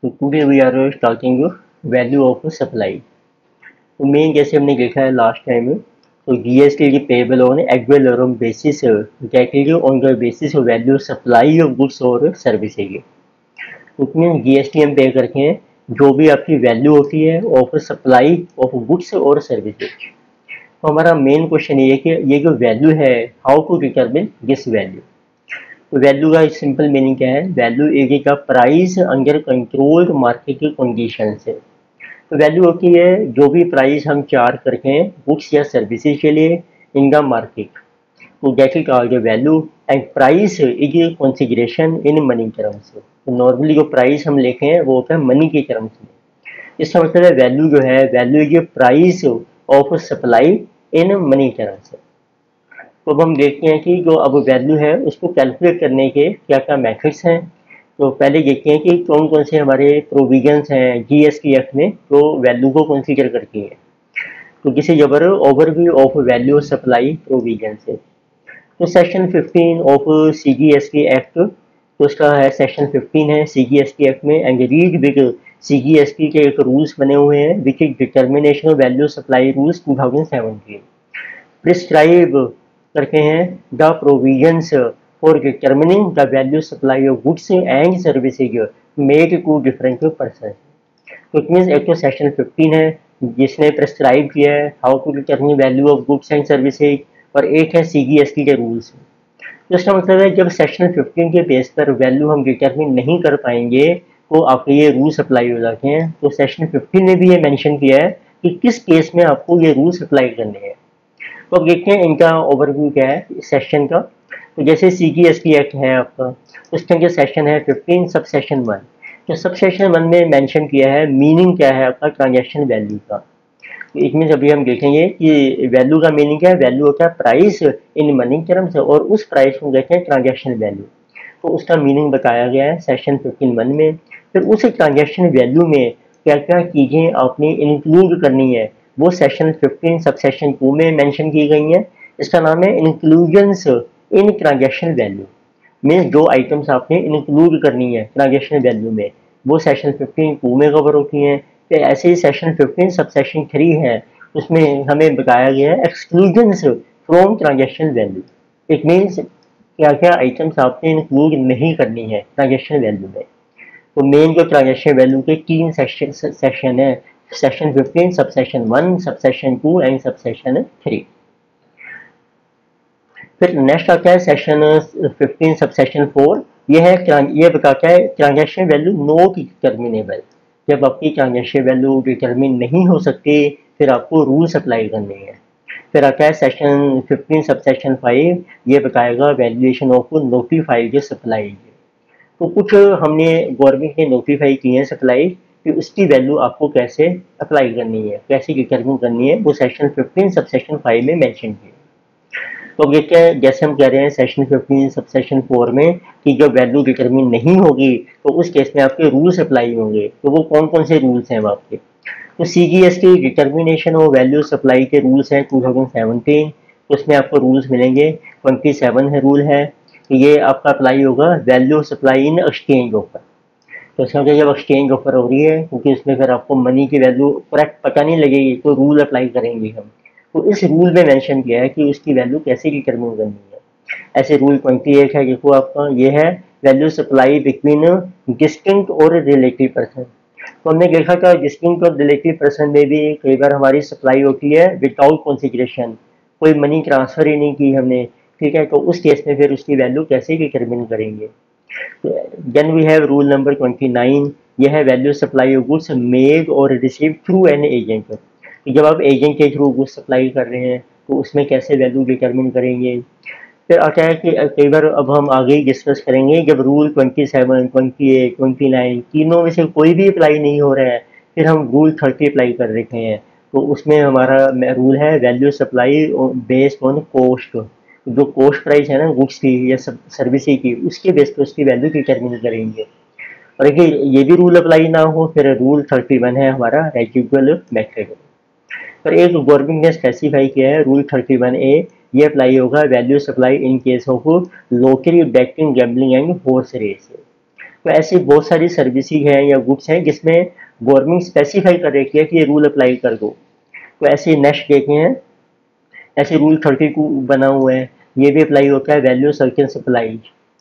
तो today we are talking value of supply. तो main जैसे हमने देखा है लास्ट टाइम, तो जीएसटी की payable on ad valorem basis category on the basis of value supply of goods और सर्विसेज। उसमें जीएसटी हम पे करते हैं जो भी आपकी वैल्यू होती है ऑफ सप्लाई ऑफ गुड्स और सर्विसेज। तो हमारा मेन क्वेश्चन ये है कि ये जो वैल्यू है, how to determine this value. तो वैल्यू का सिंपल मीनिंग क्या है? वैल्यू एक का price under controlled market condition से। तो वैल्यू होती है जो भी प्राइस हम चार्ज करते हैं गुड्स या सर्विसेज के लिए इन द मार्केट। तो that is called value and price is a consideration in money terms. तो नॉर्मली जो प्राइस हम लेते हैं वो होता है मनी के टर्म्स में। इसका मतलब है वैल्यू जो है, value is price of supply in money terms. तो अब हम देखते हैं कि जो अब वैल्यू है उसको कैलकुलेट करने के क्या क्या मेथड्स हैं। तो पहले देखते हैं कि कौन कौन से हमारे प्रोविजंस हैं जीएसटीएफ में जो वैल्यू को कंसीडर करती है। तो जिसे जबर overview of value supply provision से। तो सेक्शन 15 ऑफ सीजीएसटी एक्ट, तो उसका है सेक्शन 15 है सीजीएसटी एक्ट में, एंड रीड विद सीजीएसटी के एक रूल्स बने हुए हैं which is determination of value supply rules 2017 prescribe करते हैं the provisions for determining the value supply of goods and services made to different person. तो इट मीन्स एक तो सेक्शन 15 है जिसने प्रिस्क्राइब किया है how to determine value of goods and services, और एक है सीजीएसटी के रूल्स। तो इसका मतलब है जब सेक्शन 15 के बेस पर वैल्यू हम डिटर्मिन नहीं कर पाएंगे तो आपके ये रूल्स अप्लाई हो जाते हैं। तो सेक्शन 15 ने भी ये मेंशन किया है कि किस केस में आपको ये रूल्स अप्लाई करने हैं। तो अब देखते हैं इनका ओवरव्यू क्या है इस सेक्शन का। तो जैसे सीजीएसटी एक्ट है आपका, उसका जो सेक्शन है 15 सब सेक्शन 1। तो सब सेक्शन 1 में मेंशन किया है मीनिंग क्या है आपका ट्रांजैक्शन वैल्यू का। इट मीन्स अभी हम देखेंगे कि वैल्यू का मीनिंग क्या है। वैल्यू होता है प्राइस इन मनी टर्म्स, और उस प्राइस को कहते हैं ट्रांजैक्शन वैल्यू। तो उसका मीनिंग बताया गया है सेक्शन 15(1) में। फिर उस ट्रांजैक्शन वैल्यू में क्या क्या चीज़ें आपने इंक्लूड करनी है वो सेक्शन 15 सब सेक्शन 2 में मेंशन की गई हैं। इसका नाम है इंक्लूजन्स इन ट्रांजैक्शन वैल्यू। मीन्स जो आइटम्स आपने इंक्लूड करनी है ट्रांजैक्शन वैल्यू में वो सेक्शन 15(2) में कवर होती हैं। फिर ऐसे ही सेक्शन 15 सब सेक्शन 3 है, उसमें हमें बताया गया है exclusions from transaction value. It means क्या क्या आइटम्स आपने इंक्लूड नहीं करनी है ट्रांजैक्शन वैल्यू में। तो मेन जो ट्रांजैक्शन वैल्यू के 3 सेक्शन है, section 15 sub section 1, sub section 2 and sub section 3। फिर नेक्स्ट आता है सेक्शन 15 सब सेक्शन 4। ये बताता है ट्रांजैक्शन वैल्यू नॉट डिटर्मिनेबल। जब आपकी ट्रांजैक्शन वैल्यू डिटर्मिन नहीं हो सकती फिर आपको रूल्स अप्लाई करने हैं। फिर आता है सेक्शन 15 सब सेक्शन 5। ये बताएगा वैल्यूएशन ऑफ नोटिफाइड सप्लाई। तो कुछ हमने गवर्नमेंट ने नोटिफाई किए हैं सप्लाई कि उसकी वैल्यू आपको कैसे अप्लाई करनी है, कैसे डिटर्मिन करनी है, वो सेक्शन 15 सब सेक्शन 5 में मेंशन किया। तो अब देखते हैं, जैसे हम कह रहे हैं सेक्शन 15 सब सेक्शन 4 में कि जब वैल्यू डिटर्मिन नहीं होगी तो उस केस में आपके रूल्स अप्लाई होंगे। तो वो कौन कौन से रूल्स हैं आपके? तो CGST determination of value supply के रूल्स हैं 2017। उसमें आपको रूल्स मिलेंगे। 27 है रूल है, तो ये आपका अप्लाई होगा value supply in exchange offer. तो इसका मतलब जब एक्सचेंज ऑफर हो रही है क्योंकि इसमें फिर आपको मनी की वैल्यू करेक्ट पता नहीं लगेगी तो रूल अप्लाई करेंगे हम। तो इस रूल में मेंशन किया है कि उसकी वैल्यू कैसे डिटर्मिन करनी है। ऐसे रूल 28 है देखो आपका, ये है वैल्यू सप्लाई बिटवीन डिस्टिंक्ट और रिलेटिव पर्सन। तो हमने देखा था डिस्टिंक्ट और रिलेटिव पर्सन में भी कई बार हमारी सप्लाई होती है विदाउट कंसिडरेशन, कोई मनी ट्रांसफर ही नहीं की हमने, ठीक है। तो उस केस में फिर उसकी वैल्यू कैसे डिटर्मिन करेंगे। Then we have rule number 29। यह है value supply of goods made और रिसीव थ्रू एन एजेंट। जब आप एजेंट के थ्रू गुड्स सप्लाई कर रहे हैं तो उसमें कैसे वैल्यू डिटर्मिन करेंगे। फिर आता है कि कई बार अब हम आगे ही डिस्कस करेंगे जब रूल 27, 28, 29 तीनों में से कोई भी अप्लाई नहीं हो रहा है फिर हम रूल 30 अप्लाई कर रहे हैं। तो उसमें हमारा रूल है value supply based on cost. जो कॉस्ट प्राइस है ना गुड्स की या सर्विस की, उसके बेस पे उसकी वैल्यू डिटर्मिन करेंगे। और अगर ये भी रूल अप्लाई ना हो फिर रूल 31 है हमारा रेजिडुअल मेथड। पर एक गवर्नमेंट ने स्पेसिफाई किया है रूल 31A। ये अप्लाई होगा value supply in case of lottery, betting, gambling and horse race. तो ऐसी बहुत सारी सर्विसेज हैं या गुड्स हैं जिसमें गवर्नमेंट स्पेसिफाई कर रखी है कि ये रूल अप्लाई कर दो। तो ऐसे नेक्स्ट देखे हैं, ऐसे रूल 32 बना हुआ है, ये भी अप्लाई होता है वैल्यू सर्किल सप्लाई।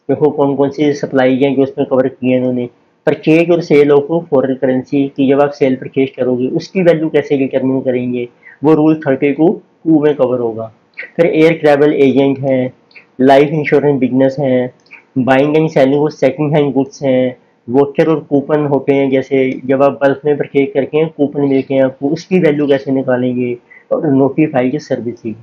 देखो कौन कौन सी सप्लाई हैं जो उसमें कवर की है इन्होंने। परचेज और सेल ऑफ फॉरेन करेंसी की, जब आप सेल परचेज करोगे उसकी वैल्यू कैसे डिटरमिन करेंगे, वो रूल 32 में कवर होगा। फिर एयर ट्रैवल एजेंट हैं, लाइफ इंश्योरेंस बिजनेस हैं, buying and selling of second hand goods हैं, वोचर और कूपन होते हैं, जैसे जब आप बल्क में परचेज करके हैं कूपन मिलते हैं आपको, उसकी वैल्यू कैसे निकालेंगे। और नोटिफाई की सर्विसेज,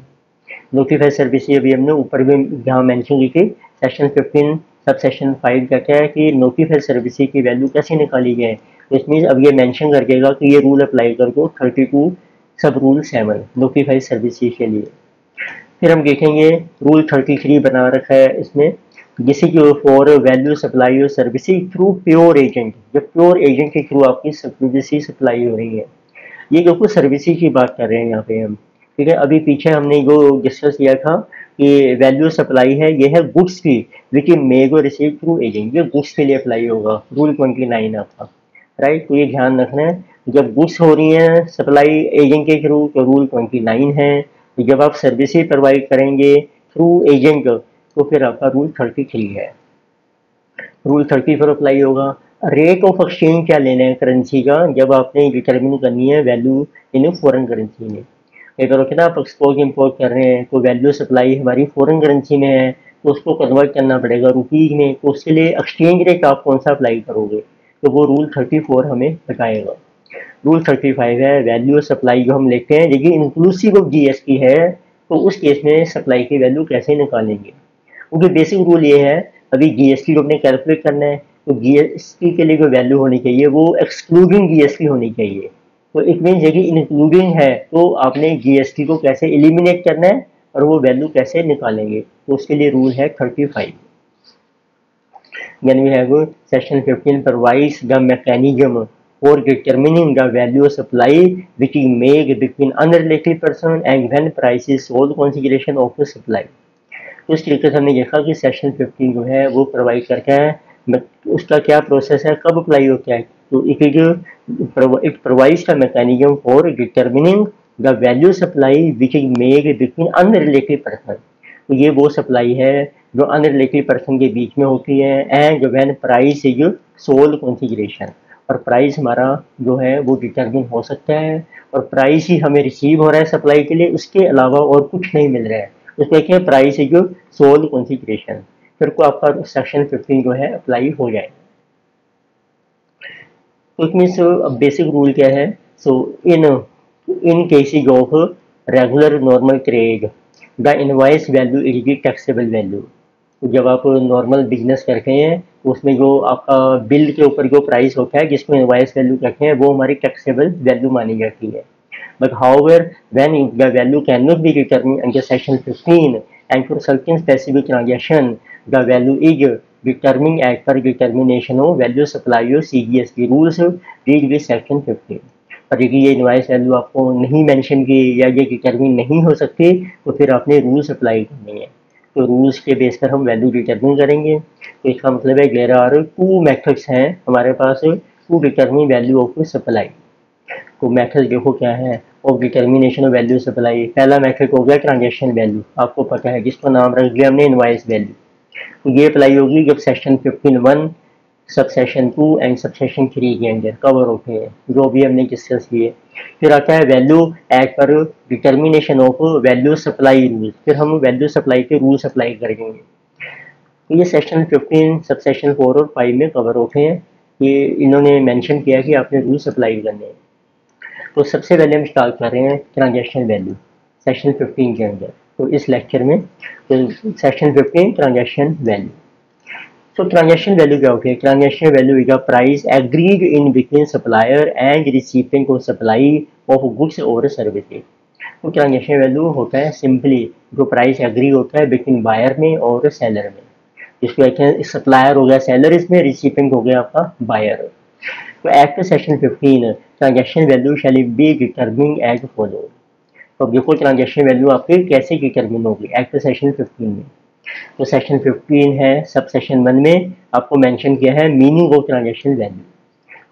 नोटिफाई सर्विसेज अभी हमने ऊपर भी जहाँ मेंशन की थी, सेक्शन 15 सब सेक्शन 5 का क्या है कि नोटिफाई सर्विसेज की वैल्यू कैसे निकाली जाए। तो इसमें अब ये मेंशन कर देगा कि ये रूल अप्लाई कर दो 32 सब रूल 7 नोटिफाई सर्विसेज के लिए। फिर हम देखेंगे रूल 33 बना रखा है इसमें, जिसे कि फॉर वैल्यू सप्लाई और सर्विसेज थ्रू प्योर एजेंट, जब प्योर एजेंट के थ्रू आपकी सर्विसेज सप्लाई हो रही है। ये देखो सर्विसेज की बात कर रहे हैं यहाँ पे हम, ठीक है। अभी पीछे हमने जो डिस्कस किया था कि वैल्यू सप्लाई है, ये है गुड्स की विच मेक और रिसीव थ्रू एजेंट, ये गुड्स के लिए अप्लाई होगा रूल 29 आपका, राइट। तो ये ध्यान रखना है, जब गुड्स हो रही हैं सप्लाई एजेंट के थ्रू तो रूल 29 है, जब आप सर्विसेज प्रोवाइड करेंगे थ्रू एजेंट तो फिर आपका रूल 33 है। रूल 34 अप्लाई होगा। रेट ऑफ एक्सचेंज क्या लेना है करेंसी का, जब आपने डिटरमिन करनी है वैल्यू इन फॉरेन करेंसी में। अगर होता है ना आप एक्सपोर्ट इम्पोर्ट कर रहे हैं तो वैल्यू सप्लाई हमारी फॉरेन करेंसी में है, तो उसको कन्वर्ट करना पड़ेगा रुपीज में, तो उसके लिए एक्सचेंज रेट आप कौन सा अप्लाई करोगे, तो वो रूल 34 हमें बताएगा। रूल 35 है वैल्यू सप्लाई जो हम लेते हैं, लेकिन इंक्लूसिव ऑफ जीएसटी है, तो उस केस में सप्लाई की वैल्यू कैसे निकालेंगे। क्योंकि बेसिक रूल ये है, अभी जीएसटी को अपने कैलकुलेट करना है, तो जीएसटी के लिए जो वैल्यू होनी चाहिए वो एक्सक्लूडिंग जीएसटी होनी चाहिए। तो इट मीन यदि इंक्लूडिंग है तो आपने जीएसटी को कैसे एलिमिनेट करना है और वो वैल्यू कैसे निकालेंगे, तो उसके लिए रूल है 35। Then we have section 15 provides the mechanism for determining the value of supply which is made between unrelated person and when price is sold consideration of the supply। तो इस तरीके से हमने देखा कि सेक्शन 15 जो है वो प्रोवाइड करता है उसका क्या प्रोसेस है, कब अप्लाई होता है। तो it provides the mechanism for determining the value supply which is made between unrelated person. तो ये वो सप्लाई है जो अनरिलेटेड पर्सन के बीच में होती है, and when price is sold configuration, और प्राइस हमारा जो है वो डिटरमिन हो सकता है, और प्राइस ही हमें रिसीव हो रहा है सप्लाई के लिए, उसके अलावा और कुछ नहीं मिल रहा है। उसमें क्या प्राइस इज सोल्ड कॉन्फिगरेशन, फिर को आपका सेक्शन 15 जो है अप्लाई हो जाएगा। तो इसमें बेसिक रूल क्या है, so in cases of regular normal trade the invoice value is the taxable value. तो जब आप नॉर्मल बिजनेस करते हैं तो उसमें जो आपका बिल के ऊपर जो प्राइस होता है जिसको इनवॉइस वैल्यू कहते हैं वो हमारी टैक्सेबल वैल्यू मानी जाती है। But however, when the value cannot be determined under section 15 and for certain specific transaction, the value is determined as per determination of value supply or CGST rules read with section 15। और यदि ये invoice value आपको नहीं mention की या ये determine नहीं हो सकती तो फिर आपने रूल्स अप्लाई करनी है। तो रूल्स के बेस पर हम वैल्यू डिटरमिन करेंगे। तो इसका मतलब है देयर आर 2 मेथड्स हैं हमारे पास to determine value of supply. तो मेथड देखो क्या है of determination of value supply. पहला मेथड हो गया ट्रांजेक्शन वैल्यू, आपको पता है जिसको नाम रख दिया हमने इनवाइस वैल्यू। तो ये अप्लाई होगी जब section 15(1) sub section 2 and sub section 3 के अंदर कवर होते हैं, जो भी हमने डिस्कस किए। फिर आता है value as per determination of value supply rule, फिर हम वैल्यू सप्लाई के रूल्स अप्लाई करेंगे। तो ये सेक्शन 15 सब सेक्शन 4 और 5 में कवर होते हैं। ये इन्होंने मेंशन किया कि आपने रूल्स अप्लाई करने हैं। तो सबसे पहले हम स्टार्ट कर रहे हैं ट्रांजैक्शन वैल्यू सेक्शन 15 के अंदर। तो इस लेक्चर में तो सेक्शन 15 ट्रांजैक्शन वैल्यू। तो ट्रांजैक्शन वैल्यू क्या होती है, transaction value is the price agreed in between supplier and recipient of supply of goods और सर्विसेज। तो ट्रांजैक्शन वैल्यू होता है सिंपली जो प्राइस एग्री होता है बिटवीन बायर में और सेलर में, जिसको कहते हैं सप्लायर हो गया सेलर, इसमें रिसिपिएंट हो गया आपका बायर। तो act section 15 transaction value shall be determine as follow. तो देखो ट्रांजैक्शन वैल्यू आपकी कैसे डिटरमिन होगी एक्ट सेक्शन 15 में। तो सेक्शन 15 है, सब सेक्शन 1 में आपको मेंशन किया है मीनिंग ऑफ ट्रांजैक्शन वैल्यू।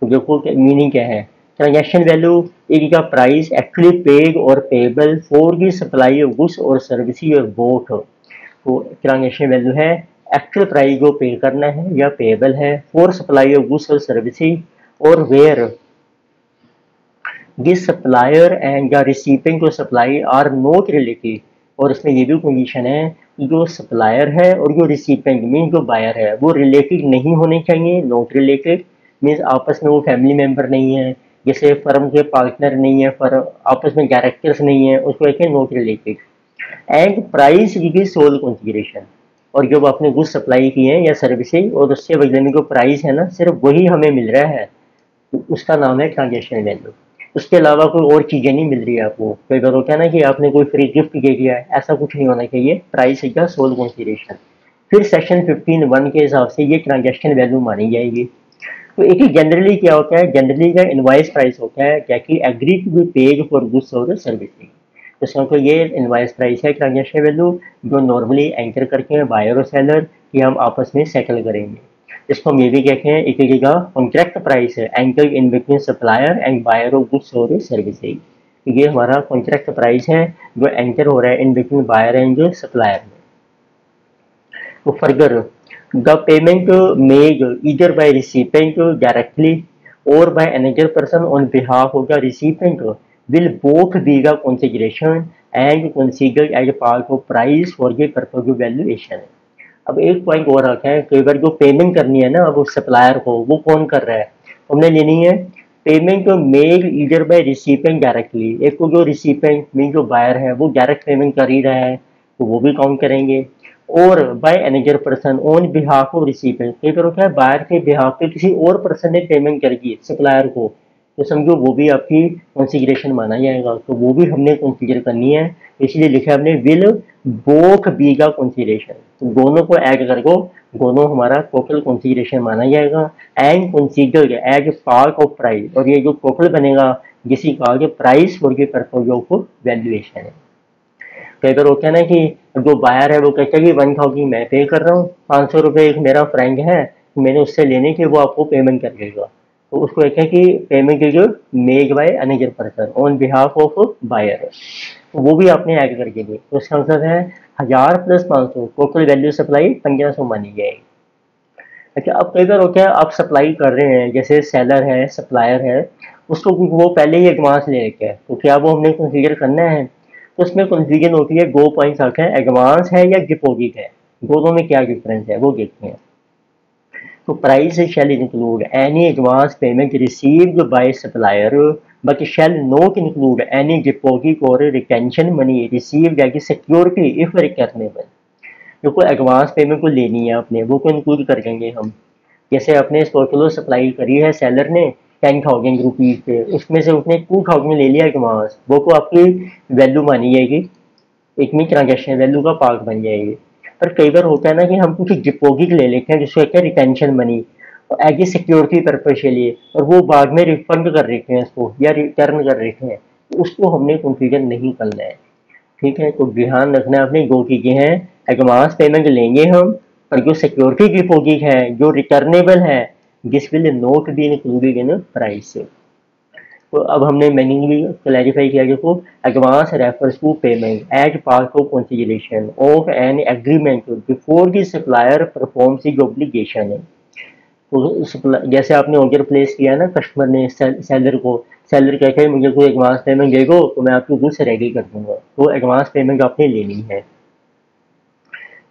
तो देखो मीनिंग क्या है। ट्रांजैक्शन वैल्यू एक का प्राइस एक्चुअली पेड और payable for the supply of goods और सर्विसेज और बोथ। तो ट्रांजैक्शन वैल्यू है एक्चुअल प्राइस जो पे करना है या पेबल है फॉर सप्लाई ऑफ गुड्स और सर्विसेज, और वेयर दिस सप्लायर एंड या recipient to supply are not related. और इसमें ये भी कंडीशन है कि जो सप्लायर है और जो रिसीपिंग मीन जो बायर है वो रिलेटेड नहीं होने चाहिए। नॉट रिलेटेड मीन्स आपस में वो फैमिली मेंबर नहीं है, जैसे फर्म के पार्टनर नहीं है, फर्म आपस में डायरेक्टर्स नहीं है, उसको कहते हैं नॉट रिलेटेड। एंड प्राइस की सोल कॉन्फिगरेशन, और जब आपने गुड्स सप्लाई किए हैं या सर्विसेज और उससे बदले में जो प्राइस है ना सिर्फ वही हमें मिल रहा है, तो उसका नाम है ट्रांजैक्शन वैल्यू। उसके अलावा कोई और चीजें नहीं मिल रही है आपको। कई बार होता है ना कि आपने कोई फ्री गिफ्ट दे दिया है, ऐसा कुछ नहीं होना चाहिए। प्राइस का सोल कॉन्सिडरेशन। फिर सेक्शन 15(1) के हिसाब से ये ट्रांजैक्शन वैल्यू मानी जाएगी। तो एक ही जनरली क्या होता है, जनरली का इनवाइस प्राइस होता है क्या कि agree to be paid for goods और सर्विसेज। तो इसका ये इनवाइस प्राइस है ट्रांजैक्शन वैल्यू, जो नॉर्मली एंकर करके हैं बायर और सेलर कि हम आपस में सेटल करेंगे। इसको हम ये भी कहते हैं एक का कॉन्ट्रैक्ट प्राइस है anchor in between supplier and buyer of goods और सर्विसेज। ये हमारा कॉन्ट्रैक्ट प्राइस है जो एंटर हो रहा है in between buyer and supplier में। तो further the payment made either by recipient directly or by another person on behalf of the recipient will both be the consideration and considered as a part of price for the purpose of valuation। अब एक point और रखा है, कई बार जो payment करनी है ना वो सप्लायर को, वो कौन कर रहा है, हमने लेनी है payment made either by recipient directly. एक को जो रिसिपेंट मीन जो बायर है वो डायरेक्ट पेमेंट कर ही रहा है तो वो भी काउंट करेंगे, और bye another person on behalf of recipient. कई बार होता है बायर के बिहाफ पे किसी और पर्सन ने पेमेंट कर दी सप्लायर को, तो समझो वो भी आपकी कॉन्सिडरेशन माना जाएगा, तो वो भी हमने कंसीडर करनी है। इसलिए लिखा हमने विल बोथ बी का कंसीडरेशन, तो दोनों को ऐड कर दो, दोनों हमारा टोटल कंसीडरेशन माना जाएगा and considered as part of price. और ये जो टोटल बनेगा जिसी का प्राइस फॉर के पर्पज ऑफ वैल्यूएशन है। कई बार होता है ना कि जो बायर है वो कहता है कि 1000 मैं पे कर रहा हूँ, 500 रुपये एक मेरा फ्रेंड है मैंने उससे लेने के वो आपको पेमेंट कर देगा, तो उसको कहते हैं कि payment is made by another person on behalf of buyer, तो वो भी आपने ऐड करके दी। तो इसका आंसर है 1000 + 500 टोटल वैल्यू सप्लाई 1500 मानी जाएगी। अच्छा, अब कई बार होता है आप सप्लाई कर रहे हैं, जैसे सेलर है सप्लायर है, उसको वो पहले ही एडवांस ले लेके है, तो क्या वो हमने कंसीडर करना है। तो उसमें कंफ्यूजन होती है, 2 पॉइंट्स आते हैं, एडवांस है या डिपॉजिट है, दोनों में क्या डिफरेंस है वो देखते हैं। तो price shall include any advance payment received by supplier but shall not include any deposit और retention money received as security if returnable. जो कोई एडवांस पेमेंट को लेनी है आपने वो को इंक्लूड कर देंगे हम। जैसे अपने 100 किलो सप्लाई करी है सेलर ने 10,000 रुपीज़ पे, उसमें से उसने 2000 ले लिया एडवांस, वो को आपकी वैल्यू मानी जाएगी, एक में ट्रांजेक्शन वैल्यू का पार्ट बन जाएगी। पर कई बार होता है ना कि हम कुछ डिपॉजिट ले लेते हैं जिसको कहते हैं retention money as a security purpose के लिए, और वो बाद में रिफंड कर देते हैं इसको या रिटर्न कर देते हैं, तो उसको हमने कंफ्यूजन नहीं करना है। ठीक है, तो ध्यान रखना है अपनी 2 चीजें हैं, एडवांस पेमेंट लेंगे हम, पर जो सिक्योरिटी डिपॉजिट है जो रिटर्नेबल है this will not be included in price. तो अब हमने मीनिंग भी क्लैरिफाई किया, देखो advance refers to payment as part of consideration of an agreement before the supplier performs his obligation है। तो जैसे आपने ऑर्डर प्लेस किया ना कस्टमर ने सेलर को, सेलर कहते हैं मुझे कोई एडवांस पेमेंट दे दो तो मैं आपकी गुड्स रेडी कर दूंगा, तो एडवांस पेमेंट आपने लेनी है।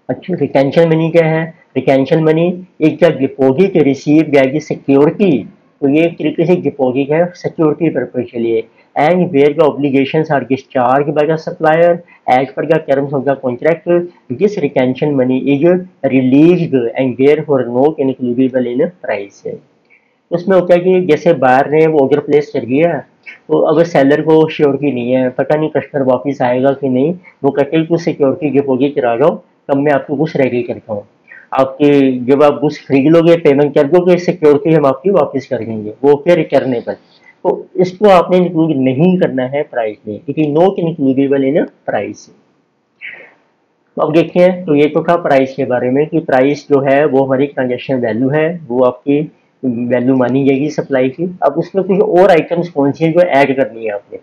अच्छा, रिटेंशन मनी क्या है, रिटेंशन मनी एक जब डिपॉजिट रिसीव जाएगी सिक्योरिटी, तो ये एक तरीके से डिपॉजिट है सिक्योरिटी पर्पज के लिए, and where the obligations are discharge by the supplier as per the terms of the contract this retention money is released and therefore not includable in price. उसमें होता है कि जैसे बायर ने वो ऑर्डर प्लेस कर दिया, तो अगर सेलर को श्योरिटी नहीं है, पता नहीं कस्टमर वापस आएगा कि नहीं, वो कहते हैं कुछ सिक्योरिटी डिपॉजिट करा दो तब मैं आपको कुछ रेडी करता हूँ, आपके जब आप कुछ खरीद लोगे पेमेंट कर दोगे सिक्योरिटी हम आपकी वापस कर देंगे, वो फिर रिटर्नेबल। तो इसको आपने इंक्लूड नहीं करना है प्राइस में, क्योंकि नॉट इंक्लूडेबल इन प्राइस। तो अब देखते हैं, तो ये तो था प्राइस के बारे में कि प्राइस जो है वो हमारी ट्रांजेक्शन वैल्यू है, वो आपकी वैल्यू मानी जाएगी सप्लाई की। अब उसमें कुछ और आइटम्स कौन सी है जो ऐड करनी है आपने,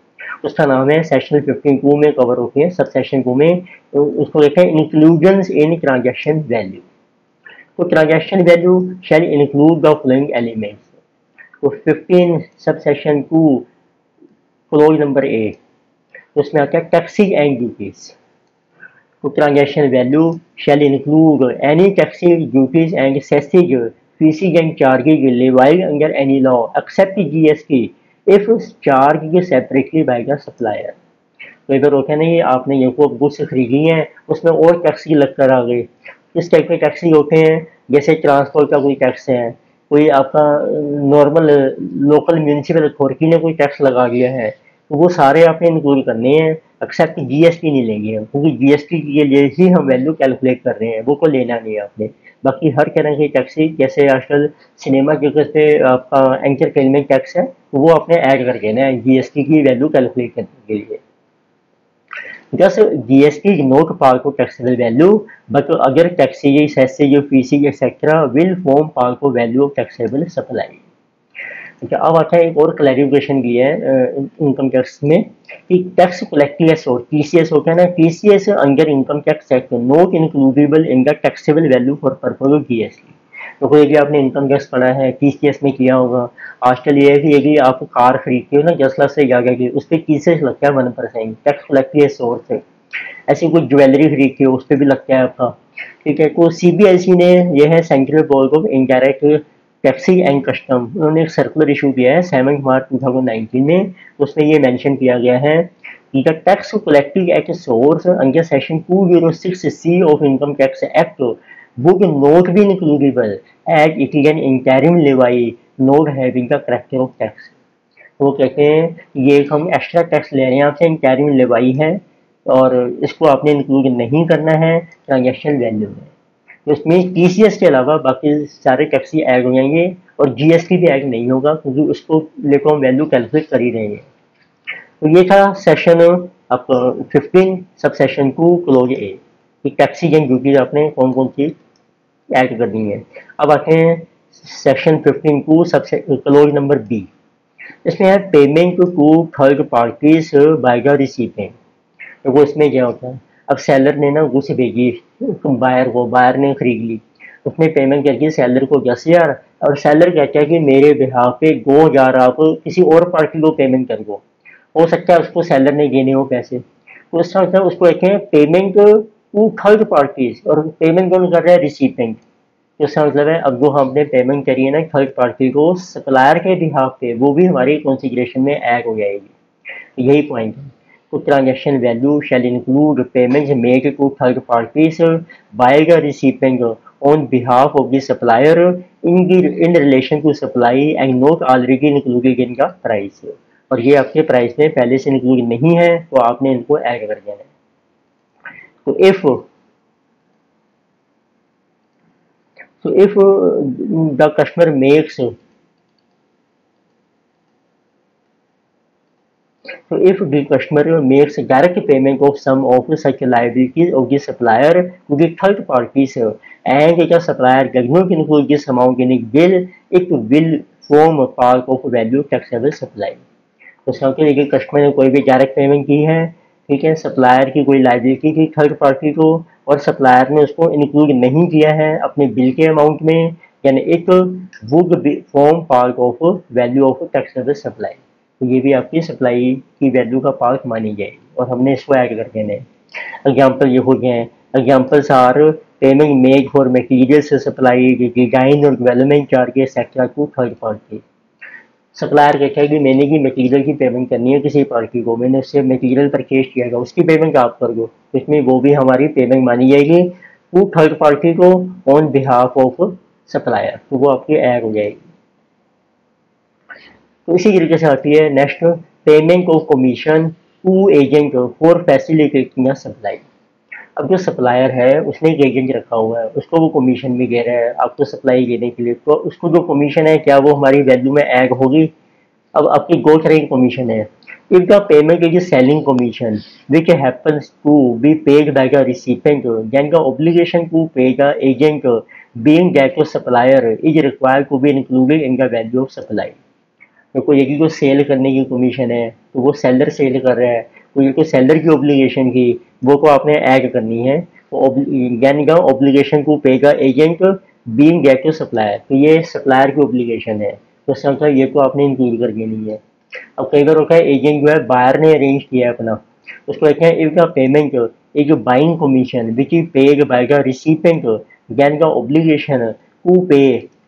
उसका नाम है सेक्शन 15(2) में कवर होती है, सब सेक्शन 2 में। तो उसको कहते हैं इंक्लूजन्स इन ट्रांजेक्शन वैल्यू। तो transaction value shall include the following elements. तो 15 सब सेक्शन 2 क्लोज नंबर 8, तो उसमें आता है टैक्सेस एंड ड्यूटीज। तो transaction value shall include any taxes, duties and cesses, fees and charges levied under any law except GST if charged separately by the supplier। तो इधर होता है ना, ये आपने ये को गुड्स खरीदी हैं, उसमें और टैक्स लग कर आ गए। किस टाइप के टैक्स होते हैं, जैसे ट्रांसपोर्ट का कोई टैक्स है, कोई आपका नॉर्मल लोकल म्यूनिसिपल अथॉरिटी ने कोई टैक्स लगा दिया है, तो वो सारे आपने इंक्लूड करने हैं, एक्सेप्ट जीएसटी नहीं लेंगे हम, क्योंकि जीएसटी के लिए ही हम वैल्यू कैलकुलेट कर रहे हैं, वो को लेना नहीं है आपने। बाकी हर तरह के टैक्स, जैसे आजकल सिनेमा के पे आपका एंटरटेनमेंट टैक्स है, तो वो आपने ऐड कर देना है जीएसटी की वैल्यू कैलकुलेट करने के लिए। Thus, GST is not part of taxable value, but other taxes, cesses, fees, etc. will form part of value of taxable supply। ठीक है, अब आता है एक और क्लैरिफिकेशन की है इनकम टैक्स में कि टैक्स कलेक्टेड एज और टीसीएस होता है ना, TCS under income tax act not includable in the taxable value for purpose of GST. तो कोई भी आपने इनकम टैक्स पढ़ा है, टीसीएस में किया होगा। आजकल ये है कि यदि आप कार खरीदते हो ना 10 लाख से जाकर के, उस पर टीसीएस लगता है 1%, टैक्स कलेक्टेड एज सोर्स से। ऐसी कोई ज्वेलरी खरीदते हो, उस पर भी लगता है आपका। ठीक है, तो सीबीएसई ने, यह है central board of indirect taxes and custom, उन्होंने एक सर्कुलर इशू किया है 7 मार्च 2019 में। उसमें ये मेंशन किया गया है कि the tax collected at source under section 206C of income tax act would not be includable as it is an interim levy not having the character of tax। वो कहते हैं ये हम एक्स्ट्रा टैक्स ले रहे हैं आपसे, इंटरिम लेवाई है, और इसको आपने इंक्लूड नहीं करना है ट्रांजेक्शन वैल्यू में। तो इसमें टीसीएस के अलावा बाकी सारे टैक्स ही ऐड हो जाएंगे, और जीएसटी भी ऐड नहीं होगा, क्योंकि उसको लेकर हम वैल्यू कैलकुलेट कर ही रहेंगे। तो ये था सेशन आपका 15 सब सेशन 2 क्लोज ए कि टैक्सेस एंड ड्यूटीज आपने कौन कौन सी ऐड करनी है। अब आते हैं सेक्शन 15(2) सब क्लोज नंबर बी। इसमें है payment to third parties by the recipient. तो वो इसमें क्या होता है, अब सेलर ने ना गुड्स भेजी बायर को, बायर ने खरीद ली, उसने पेमेंट करके सेलर को 10,000, और सेलर कहता है कि मेरे बिहाफ पे 2,000 आप किसी और पार्टी को पेमेंट कर दो। हो सकता है उसको सेलर ने देने हो पैसे, तो इसका मतलब उसको कहते हैं पेमेंट टू थर्ड पार्टीज, और पेमेंट कौन कर रहा है, रिसीपिएंट। तो इसका मतलब है अब जो हमने पेमेंट करी है ना थर्ड पार्टी को सप्लायर के बिहाफ पे, वो भी हमारी कंसीडरेशन में ऐड हो जाएगी। यही पॉइंट है। तो transaction value shall include payments made to third parties by the recipient on behalf of the supplier in relation to supply and not already included in the price. और ये आपके price में पहले से इंक्लूड नहीं है, तो आपने इनको ऐड कर देना है। तो if the customer makes, so if the customer makes direct payment of some of such liabilities of the supplier to the third parties and the supplier does not include this amount in its bill, it will form a part of value taxable supply। तो समझ लीजिए customer ने कोई भी direct payment की है, ठीक है, सप्लायर की कोई लाइबिलिटी थी थर्ड पार्टी को, और सप्लायर ने उसको इंक्लूड नहीं किया है अपने बिल के अमाउंट में, यानी it would form part of value of taxable supply. तो ये भी आपकी सप्लाई की वैल्यू का पार्ट मानी जाएगी, और हमने इसको ऐड कर देना है। एग्जाम्पल ये हो गए हैं, examples are payment made for material supply, design और development charges etcetera to third party. Supplier कहता है कि मैंने की मटीरियल की पेमेंट करनी है किसी पार्टी को, मैंने उससे मटीरियल परचेज किया है, उसकी पेमेंट आप कर दो, इसमें वो भी हमारी पेमेंट मानी जाएगी टू थर्ड पार्टी को ऑन बिहाफ ऑफ सप्लायर, तो वो आपकी ऐड हो जाएगी। तो इसी तरीके से आती है next payment of commission to agent for facilitating supply. अब जो सप्लायर है उसने एक एजेंट रखा हुआ है, उसको वो कमीशन भी दे रहा है आपको सप्लाई देने के लिए, तो उसको जो कमीशन है क्या वो हमारी वैल्यू में ऐड होगी। अब आपकी दो तरह की कमीशन है, If the payment is selling commission, which happens to be paid by the recipient, then the obligation to pay the agent, being that the supplier, is required to be included in the value of supply. तो कोई यदि को cell करने की commission है तो वो seller sell कर रहा है, कोई को सेलर की ऑब्लिगेशन की वो को आपने ऐड करनी है, तो यानी का ऑब्लिगेशन को पे का agent being that to supplier, तो ये सप्लायर की ऑब्लिगेशन है, तो इसका ये को आपने इंक्लूड कर देनी है। अब कई बार होता है एजेंट जो है बायर ने अरेंज किया है अपना, उसको कहते हैं इफ द पेमेंट एक जो buying commission which is paid by the recipient, then the obligation to pay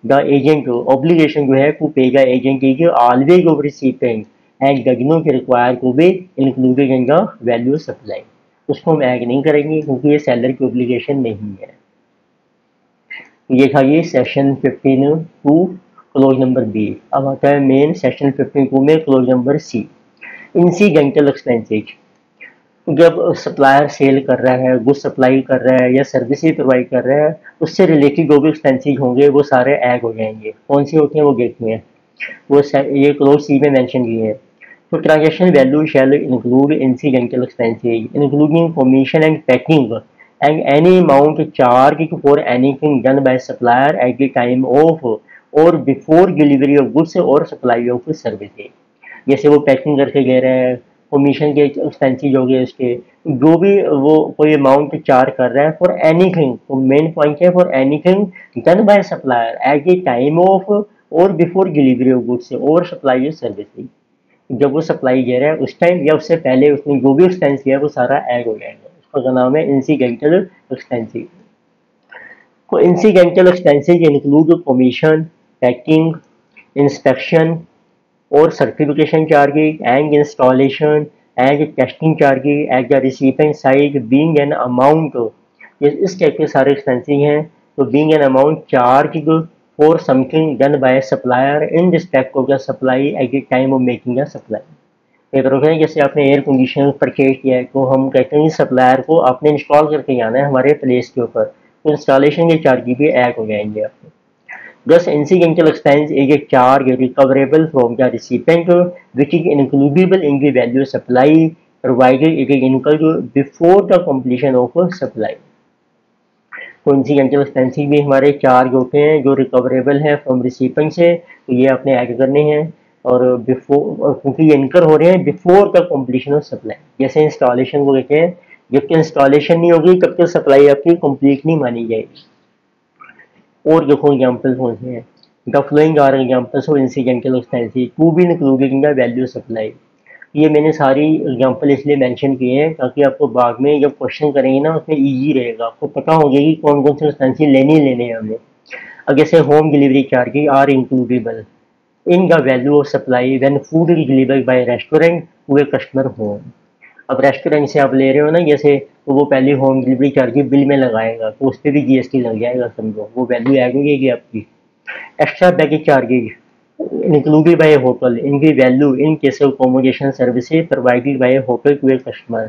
the agent, obligation जो है to pay the agent is always of recipient and does not require to be included in the value supply. उसको हम add नहीं करेंगे क्योंकि ये seller की obligation नहीं है। ये था ये सेक्शन 15(2) क्लोज नंबर बी। अब आता है मेन सेक्शन 15(2) में close number C, incidental expenses. जब सप्लायर सेल कर रहा है, गुड्स सप्लाई कर रहा है या सर्विसेज प्रोवाइड कर रहा है, उससे रिलेटेड जो भी एक्सपेंसेज होंगे वो सारे ऐड हो जाएंगे। कौन से होते हैं वो देखते हैं, वो ये क्लोज सी में मेंशन किए हैं। तो transaction value shall include incidental expenses including commission and packing and any amount charged for anything done by supplier at the time of or before delivery of goods or supply of services। जैसे वो packing करके दे रहे हैं, commission के expenses हो गए उसके, जो भी वो कोई अमाउंट चार्ज कर रहा है फॉर एनीथिंग, तो मेन पॉइंट है for anything done by supplier eight the time of और बिफोर डिलीवरी ऑफ गुड्स और सप्लाई ऑफ सर्विसेज। जब वो सप्लाई दे रहा है उस टाइम या उससे पहले उसने जो भी एक्सपेंस किया है वो सारा ऐड हो जाएगा, उसका नाम है इंसिडेंटल एक्सपेंसेस। तो incidental expenses include commission, packing, inspection और certification charges and installation and testing charges at the receiving side being an amount. ये इस टाइप के सारे एक्सपेंसेस हैं। तो being an amount charge for something done by supplier in respect of the supply at the time of making the supply. Paper होता है जैसे आपने एयर कंडीशनर परचेज किया है तो हम कहते हैं सप्लायर को आपने इंस्टॉल करके जाना है हमारे प्लेस के ऊपर, तो इंस्टॉलेशन के चार्ज भी ऐड हो जाएंगे आपको। Thus, incidental expense is a charge recoverable from the recipient which is includable in the value supply provided it is incurred before the completion of supply। तो इंसिडेंटल एक्सपेंसेस भी हमारे charge होते हैं जो रिकवरेबल है फ्रॉम रिसिपेंट से, तो ये आपने ऐड करने हैं। और बिफोर, क्योंकि ये इनकर हो रहे हैं before the completion of supply. जैसे इंस्टॉलेशन को कहते हैं, जब तक इंस्टॉलेशन नहीं होगी तब तक सप्लाई आपकी कंप्लीट नहीं मानी जाएगी। और देखो एग्जाम्पल कौन से हैं, the following are examples of incidental expenses to be included in the value supply. ये मैंने सारी एग्जाम्पल इसलिए मेंशन किए हैं ताकि आपको बाद में जब क्वेश्चन करेंगे ना उसमें इजी रहेगा, आपको पता हो जाएगी कौन कौन से एक्सपेंसेस लेने हैं हमें। अब जैसे home delivery charges are includable in the value of supply when food is delivered by restaurant to a customer home. अब रेस्टोरेंट से आप ले रहे हो ना जैसे, तो वो पहले होम डिलीवरी चार्ज बिल में लगाएगा तो उस पर भी जीएसटी लग जाएगा, समझो वो वैल्यू ऐड हो जाएगी आपकी। Extra baggage charges included by a hotel in the value in case of accommodation services provided by a hotel to a customer।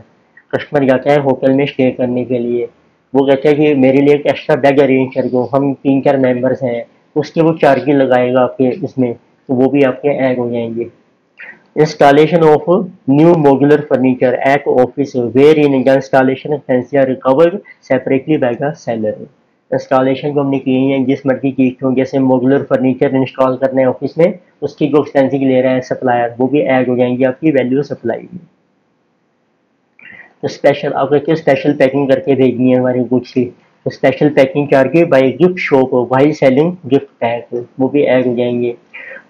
Customer जाता है होटल में स्टे करने के लिए, वो कहता है कि मेरे लिए एक एक्स्ट्रा बैग अरेंज कर दो, हम 3-4 मेंबर्स हैं, उसके वो चार्जेस लगाएगा आपके इसमें, तो वो भी आपके ऐड हो जाएंगे। Installation of new modular furniture at office where in the installation expenses are recovered separately by the seller. Installation को हमने की है जिस मर्जी चीज को, जैसे मॉड्यूलर फर्नीचर इंस्टॉल करना है ऑफिस में, उसकी जो एक्सपेंसेस ले रहा है सप्लायर वो भी ऐड हो जाएंगे आपकी वैल्यू सप्लाई में। तो स्पेशल आप कहते स्पेशल पैकिंग करके भेजनी है हमारी गुड्स की, तो special packing charge by gift shop while selling gift pack वो भी ऐड हो जाएंगे।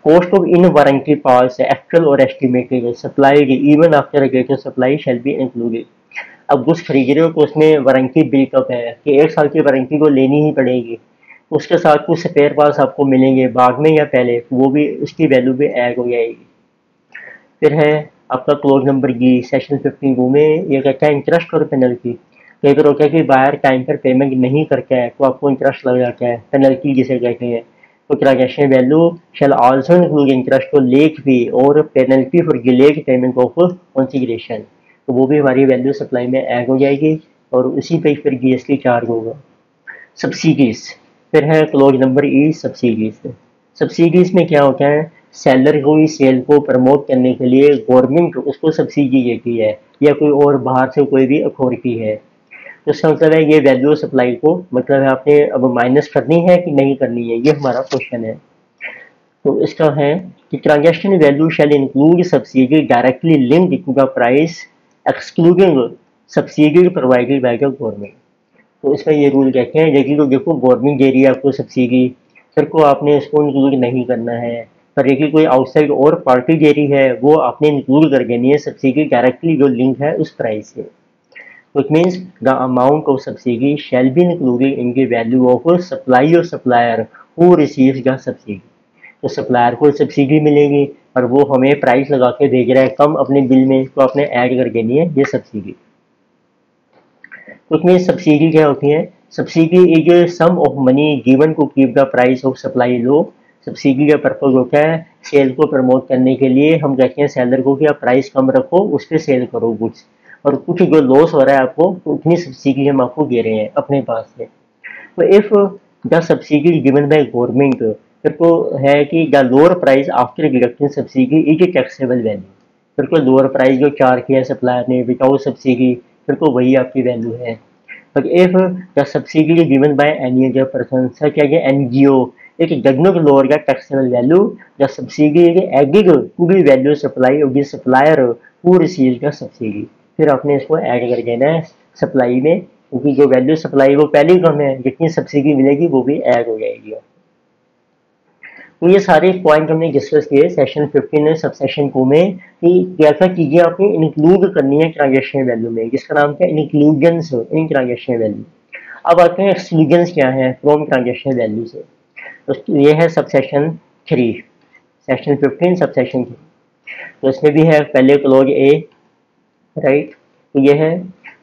Cost of in warranty parts actual और estimated supply even after get supply shall be included. अब गुड्स खरीद रहे हो तो उसमें वारंटी बिल्टअप है कि 1 साल की वारंटी को लेनी ही पड़ेगी, उसके साथ कुछ स्पेयर पार्ट्स आपको मिलेंगे बाद में या पहले, वो भी उसकी वैल्यू भी ऐड हो जाएगी। फिर है आपका क्लोज नंबर जी सेक्शन 15(2) में ये कहता है इंटरेस्ट और पेनल्टी। कई बार होता है कि बायर टाइम पर पेमेंट नहीं करता है तो आपको इंटरेस्ट लग जाता है, पेनल्टी जिसे कहते हैं। तो ट्रांजैक्शन वैल्यू शैल आल्सो इंक्लूड इंटरेस्ट और लेट फी और penalty for delayed payment of consideration, तो वो भी हमारी वैल्यू सप्लाई में ऐड हो जाएगी और उसी पे फिर जीएसटी चार्ज होगा। सब्सिडीज, फिर है क्लोज नंबर ई सब्सिडीज। सब्सिडीज में क्या होता है, सेलर को ही सेल को प्रमोट करने के लिए गवर्नमेंट उसको सब्सिडी देती है या कोई और बाहर से कोई भी अथॉरिटी है। तो इसका मतलब है ये वैल्यू सप्लाई को मतलब है आपने अब माइनस करनी है कि नहीं करनी है, ये हमारा क्वेश्चन है। तो इसका है कि transaction value shall include subsidy directly linked to the price excluding subsidy provided by the government. तो इसका ये रूल कहते हैं लेकिन तो देखो गवर्नमेंट दे रही है आपको सब्सिडी, फिर को आपने इसको इंक्लूड नहीं करना है। पर देखिए कोई आउटसाइड और पार्टी दे रही है वो आपने इंक्लूड कर देनी है सब्सिडी डायरेक्टली जो लिंक है उस प्राइस से। Which means the amount of subsidy shall be included in the value of supply or supplier who receives the subsidy। तो सप्लायर को सब्सिडी मिलेगी और वो हमें प्राइस लगा के भेज रहा है कम अपने बिल में, तो आपने ऐड कर देनी है ये सब्सिडी। उसमें सब्सिडी क्या होती है? Subsidy is sum of money given to keep the price of supply low. Subsidy का पर्पज होता है सेल को प्रमोट करने के लिए, हम कहते हैं सेलर को कि आप प्राइस कम रखो उस पर सेल करो गुड्स, और कुछ जो लॉस हो रहा है आपको तो उतनी सब्सिडी हम आपको दे रहे हैं अपने पास से। तो if the subsidy given by government, फिर तो है कि the lower price after deducting subsidy is a taxable value. फिर तो लोअर प्राइस जो चार्ज किया सप्लायर ने विदाउट सब्सिडी, फिर तो वही आपकी वैल्यू है। But if the subsidy given by any other person such as NGO, it does not lower the taxable value, the subsidy is added to the value supply of the supplier who receives the subsidy. फिर आपने इसको add कर देना है supply में, क्योंकि जो value supply वो पहले ही कम है, जितनी सब्सिडी मिलेगी वो भी ऐड हो जाएगी। तो ये सारे पॉइंट हमने डिस्कस किए सेशन 15 सब सेशन 2 में कि क्या क्या चीजें आपने इंक्लूड करनी है ट्रांजैक्शन वैल्यू में, जिसका नाम क्या है इंक्लूजन्स इन ट्रांजैक्शन वैल्यू। अब आते हैं एक्सक्लूजन्स क्या है फ्रॉम ट्रांजैक्शन वैल्यू से। तो ये है सब सेशन 3, सेशन 15 सब सेशन 3। तो इसमें भी है पहले क्लोज ए, राइट। तो ये है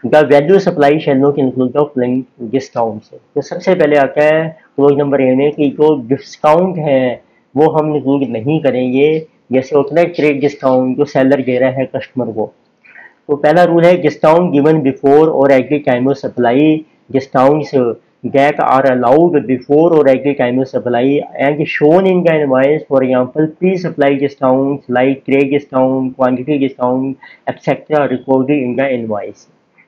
the value supply shall not include the following discount. तो सबसे पहले आता है क्लोज नंबर ए में कि जो डिस्काउंट है वो हम इंक्लूड नहीं करेंगे। जैसे होता है ट्रेड डिस्काउंट जो सेलर दे रहा है कस्टमर को। तो पहला रूल है डिस्काउंट गिवन बिफोर और eight the time of supply, discounts that are allowed before or at the time of supply and shown in the invoice, for example pre-supply discounts like trade discount, quantity discount etc. recorded in the invoice।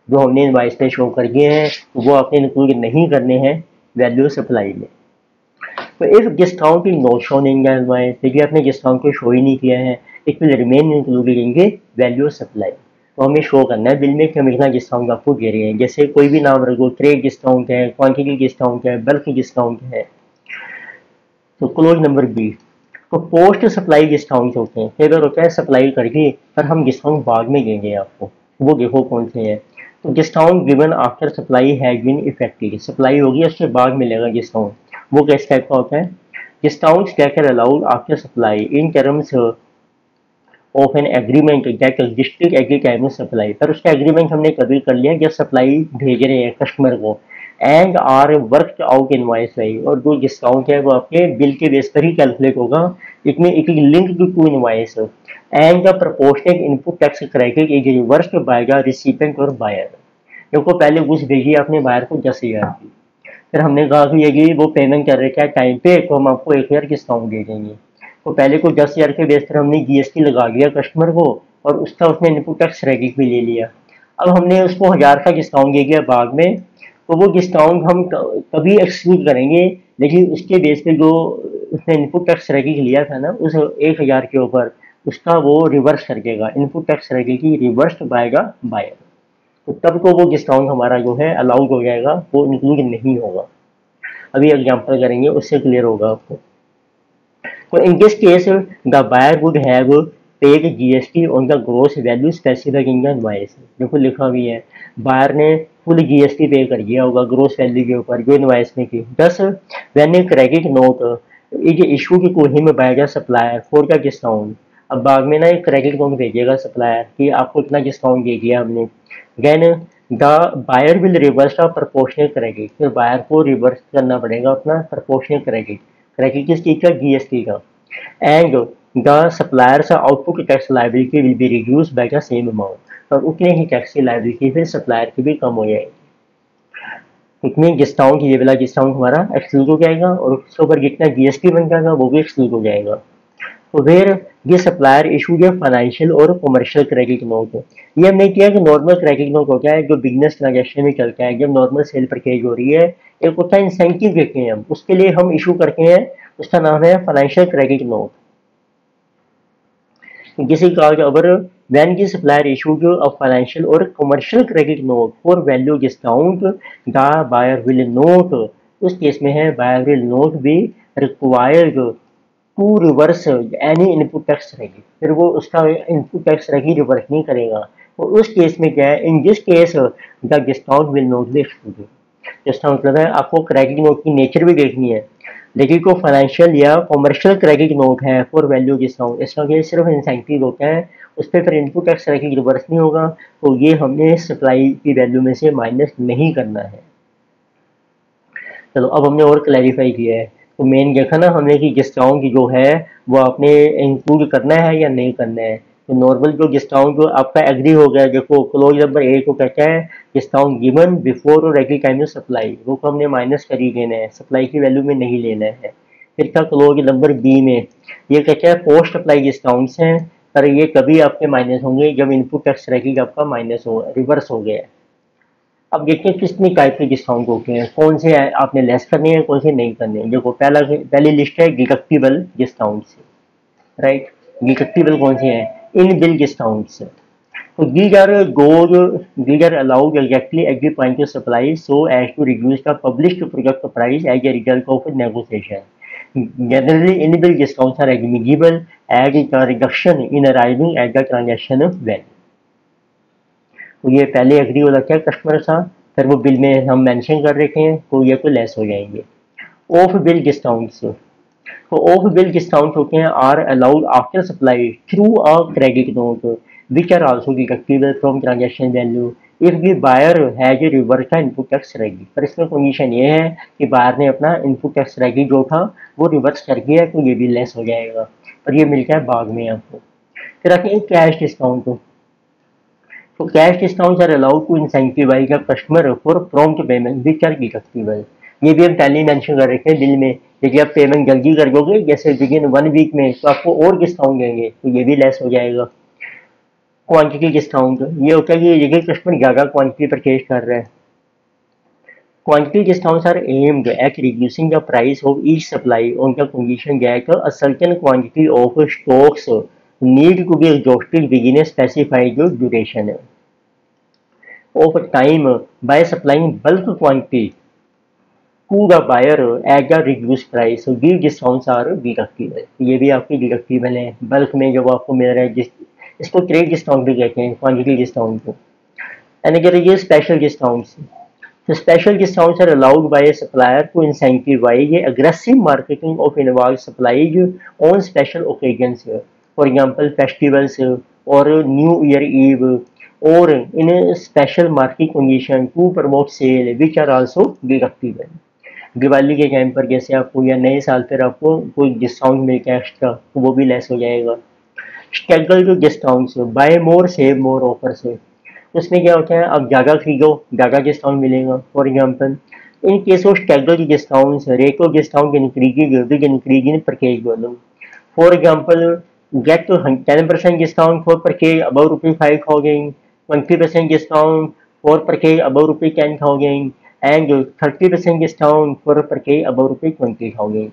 जो हमने invoice पे show कर दिए हैं तो वो आपने include नहीं करने हैं वैल्यू सप्लाई में। तो if discount is not shown in the invoice, देखिए आपने डिस्काउंट को शो ही नहीं किया है, it will remain included in the value supply. तो हमें शो करना है बिल में कि हम इतना डिस्काउंट आपको दे रहे हैं। जैसे कोई भी नाम रखो, ट्रेड डिस्काउंट है, क्वांटिटी डिस्काउंट है, बल्क डिस्काउंट है। तो क्लोज नंबर बी, तो पोस्ट सप्लाई डिस्काउंट होते हैं। कई बार होता है सप्लाई करके पर हम डिस्काउंट बाद में देंगे आपको, वो देखो कौन से हैं। तो discount given after supply has been effective, supply होगी उसके बाद मिलेगा डिस्काउंट, वो किस टाइप का होता है? Discount that are allowed after supply in terms of an agreement that existed at the time of supply. पर उसका एग्रीमेंट हमने कभी कर लिया जब सप्लाई भेज रहे हैं कस्टमर को, and are work out invoice wise, और जो डिस्काउंट है वो आपके बिल के बेस पर ही कैलकुलेट होगा। इसमें it is linked to invoice and the proportional input tax credit is reversed by the recipient और बायर। देखो पहले घुस भेजी आपने बायर को 10,000 की, फिर हमने कहा कि यदि वो पेमेंट कर रहे क्या टाइम पे तो हम आपको 1,000 डिस्काउंट दे देंगे। तो पहले को 10,000 के बेस पर हमने जीएसटी लगा दिया कस्टमर को और उसका उसने इनपुट टैक्स क्रेडिट भी ले लिया। अब हमने उसको 1,000 का डिस्काउंट दे दिया बाद में, तो वो डिस्काउंट हम कभी एक्सक्लूड करेंगे, लेकिन उसके बेस पे जो उसने इनपुट टैक्स क्रेडिट लिया था ना उस 1,000 के ऊपर, उसका वो रिवर्स कर देगा, इनपुट टैक्स क्रेडिट की रिवर्स पाएगा बायर। तो तब तो वो डिस्काउंट हमारा जो है अलाउड हो जाएगा, वो इंक्लूड नहीं होगा। अभी एग्जांपल करेंगे उससे क्लियर होगा आपको। तो in this case the buyer would have paid GST on the gross value specified in the invoice. देखो लिखा भी है बायर ने फुल जीएसटी पे कर दिया होगा ग्रॉस वैल्यू के ऊपर जो इनवॉइस में की। Thus when a credit note is issued to him by the supplier for the discount. अब बाद में ना एक क्रेडिट नोट भेजेगा सप्लायर कि आपको इतना डिस्काउंट दे दिया हमने, then the buyer will reverse the proportional credit. फिर बायर को रिवर्स करना पड़ेगा अपना प्रोपोर्शनल क्रेडिट, क्रेडिट किस चीज का? जीएसटी का। And the suppliers output tax liability will be reduced by the same amount, और उतने ही टैक्स की लायबिलिटी फिर सप्लायर की भी कम हो जाएगी। इतने डिस्काउंट, ये वाला डिस्काउंट हमारा एक्सक्लूड हो जाएगा और उसके ऊपर जितना जीएसटी बन जाएगा वो भी एक्सक्लूड हो जाएगा। तो वेयर ये सप्लायर इशूड ए फाइनेंशियल और कमर्शियल क्रेडिट नोट। ये हमने किया कि नॉर्मल क्रेडिट नोट होता है जो बिजनेस ट्रांजेक्शन में चलता है, जब नॉर्मल सेल परचेज हो रही है। एक होता है इंसेंटिव देते हैं हम, उसके लिए हम इशू करते हैं, उसका नाम है financial credit note. This is called our when the supplier issued a financial or commercial credit note for value discount, the buyer will not, उस केस में है buyer will not be required to reverse any input tax रहेगी, फिर वो उसका input tax रहेगी reverse नहीं करेगा। और उस केस में क्या है, इन this case the discount will not be excluded. इसका मतलब है आपको क्रेडिट नोट की नेचर भी देखनी है, लेकिन को फाइनेंशियल या कॉमर्शियल क्रेडिट नोट है फॉर वैल्यू डिस्काउंट, इसका ये सिर्फ इंसेंटिव होता है, उस पर फिर इनपुट टैक्स क्रेडिट रिवर्स नहीं होगा, तो ये हमने सप्लाई की वैल्यू में से माइनस नहीं करना है। चलो अब हमने और क्लैरिफाई किया है, तो मेन देखा ना हमने कि डिस्काउंट जो है वो आपने इंक्लूड करना है या नहीं करना है। तो नॉर्मल जो डिस्काउंट जो आपका एग्री हो गया, देखो क्लोज नंबर ए को कहता है डिस्काउंट गिवन बिफोर और एग्री टाइम ऑफ सप्लाई, वो को हमने माइनस कर ही लेना है, सप्लाई की वैल्यू में नहीं लेना है। फिर था क्लोज नंबर बी में, ये कहता है पोस्ट अप्लाई डिस्काउंट्स हैं, पर ये कभी आपके माइनस होंगे जब इनपुट टैक्स रैकिंग आपका माइनस हो रिवर्स हो गया है। अब देखते हैं कितनी टाइप के डिस्काउंट होते हैं, कौन से आपने लेस करने हैं, कौन से नहीं करने हैं। देखो पहली लिस्ट है डिडक्टिबल डिस्काउंट से, राइट। डिडक्टिबल कौन से हैं, इन बिल डिस्काउंट से। तो these are allowed exactly at the point of supply so as to reduce the published product price as a result of negotiation. Generally, in-bill discounts are admissible as a reduction in arriving at the transaction value. तो ये पहले agree हो रखा है customer था, फिर वो bill में हम मेंशन कर रखे हैं तो ये तो लेस हो जाएंगे। ऑफ बिल डिस्काउंट्स, तो ऑफ बिल डिस्काउंट होते हैं are allowed after supply through a credit note which are also deductible from transaction value if the buyer has reverse का इनपुट टैक्स रहेगी। पर इसमें कंडीशन ये है कि बायर ने अपना इनपुट टैक्स रहेगी जो था वो रिवर्स कर दिया, तो ये भी लेस हो जाएगा, पर ये मिलता है बाद में आपको। फिर आते हैं कैश डिस्काउंट। तो cash discounts are allowed to incentivize a customer for prompt payment which are deductible. ये भी हम पहले ही मेंशन कर रखे हैं बिल में, यदि आप पेमेंट जल्दी कर दोगे जैसे विदिन 1 वीक में तो आपको और डिस्काउंट देंगे, तो ये भी लेस हो जाएगा। क्वांटिटी डिस्काउंट, ये होता है कि यदि कस्टमर ज़्यादा क्वांटिटी परचेज कर रहा है। Quantity discounts are aimed at reducing the price of each supply on the condition that a certain quantity of stocks need to be exhausted within a specified duration of time by supplying bulk quantity to the buyer at a reduced price. So these discounts are deductible. ये भी आपकी deductible है, bulk में जब आपको मिल रहा है, इसको क्रेडिट डिस्काउंट भी कहते हैं, क्वांटिटी डिस्काउंट को। एंड अगर ये special discounts, so special discounts are allowed by a supplier to incentivize aggressive marketing of involved supplies on special occasions, for example festivals or New Year Eve, or in a special market condition to promote sale which are also deductible. Diwali के time पर जैसे आपको या नए साल पर आपको कोई डिस्काउंट मिलता है एक्स्ट्रा, तो वो भी लेस हो जाएगा। स्टेगर्ड डिस्काउंट्स, बाय मोर सेव मोर ऑफर से, उसमें क्या होता है आप ज़्यादा खरीदो ज़्यादा डिस्काउंट मिलेगा। For example in case of staggered discounts rate of discount increasing with increase in purchase volume. For example get 10% discount for purchase about ₹5,000, 20% discount for purchase about ₹10,000 and 30% discount for purchase above ₹20,000.